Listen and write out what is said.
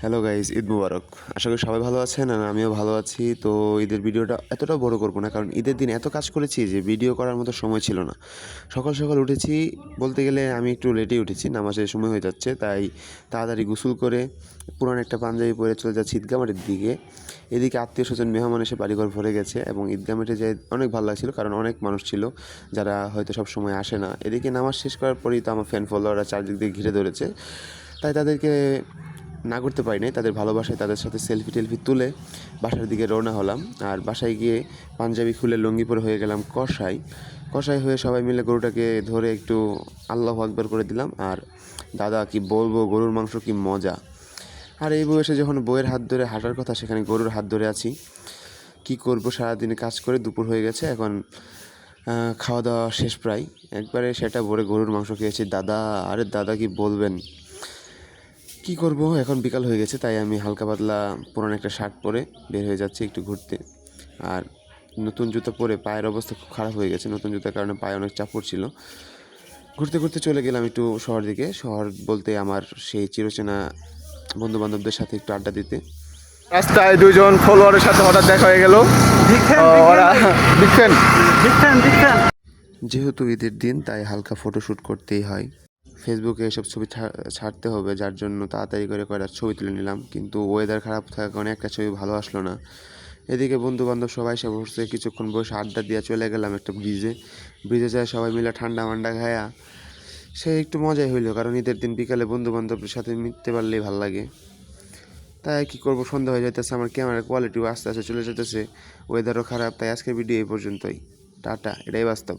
Hello guys, Eid মুবারক। আশা করি সবাই ভালো আছেন আর আমিও ভালো আছি। তো ঈদের ভিডিওটা এতটাও বড় করব না, কারণ ঈদের দিন এত কাজ করেছি যে ভিডিও করার মতো সময় ছিল না। সকাল সকাল উঠেছি, বলতে গেলে আমি একটু লেটেই উঠেছি, নামাজের সময় হয়ে যাচ্ছে, তাই তাড়াতাড়ি গোসল করে পুরান একটা পাঞ্জাবি পরে চলে যাচ্ছি ঈদগাহ মাঠের দিকে। এদিকে আত্মীয় স্বজন মেহমান এসে বাড়িঘর ভরে গেছে এবং ঈদগাহ মাঠে যেয়ে অনেক ভালো লাগছিল, কারণ অনেক মানুষ ছিল যারা হয়তো সব সময় আসে না। এদিকে নামাজ শেষ করার পরেই তো আমার ফ্যান ফলোয়াররা চারদিক দিয়ে ঘিরে ধরেছে, তাই তাদেরকে না করতে পারি নাই। তাদের ভালোবাসায় তাদের সাথে সেলফি টেলফি তুলে বাসার দিকে রওনা হলাম। আর বাসায় গিয়ে পাঞ্জাবি খুলে লুঙ্গি পরে হয়ে গেলাম কষাই। কষাই হয়ে সবাই মিলে গরুটাকে ধরে একটু আল্লাহু আকবার করে দিলাম। আর দাদা কি বলবো, গরুর মাংস কি মজা! আর এই বয়সে যখন বইয়ের হাত ধরে হাঁটার কথা, সেখানে গরুর হাত ধরে আছি। কি করব, সারাদিনে কাজ করে দুপুর হয়ে গেছে, এখন খাওয়া দাওয়া শেষ প্রায়। একবারে সেটা ভরে গরুর মাংস খেয়েছি দাদা। আরে দাদা কি বলবেন! কী করব, এখন বিকাল হয়ে গেছে, তাই আমি হালকা পাতলা পুরানো একটা শার্ট পরে বের হয়ে যাচ্ছি একটু ঘুরতে। আর নতুন জুতো পরে পায়ের অবস্থা খুব খারাপ হয়ে গেছে, নতুন জুতার কারণে পায়ে অনেক চাপ পড়ছিল। ঘুরতে ঘুরতে চলে গেলাম একটু শহর দিকে। শহর বলতে আমার সেই চিরচেনা বন্ধুবান্ধবদের সাথে একটু আড্ডা দিতে। রাস্তায় দুজন ফলোয়ারের সাথে হঠাৎ দেখা হয়ে গেল। ওরা বিগ ফ্যান। যেহেতু ঈদের দিন, তাই হালকা ফটোশ্যুট করতেই হয়। ফেসবুকে এসব ছবি ছাড়তে হবে, যার জন্য তাড়াতাড়ি করে কয়েকটা ছবি তুলে নিলাম, কিন্তু ওয়েদার খারাপ থাকার কারণে একটা ছবি ভালো আসলো না। এদিকে বন্ধু বান্ধব সবাই এসে বসছে, কিছুক্ষণ বসে আড্ডা দিয়ে চলে গেলাম একটা ব্রিজে যায় সবাই মিলে ঠান্ডা মান্ডা খায়া সে একটু মজাই হইলো, কারণ ঈদের দিন বিকালে বন্ধু বান্ধবের সাথে মিশতে পারলেই ভালো লাগে। তাই কী করবো, সন্ধ্যা হয়ে যাইতেছে, আমার ক্যামেরার কোয়ালিটিও আস্তে আস্তে চলে যেতেছে, ওয়েদারও খারাপ। তাই আজকের ভিডিও এই পর্যন্তই। টাটা, এটাই বাস্তব।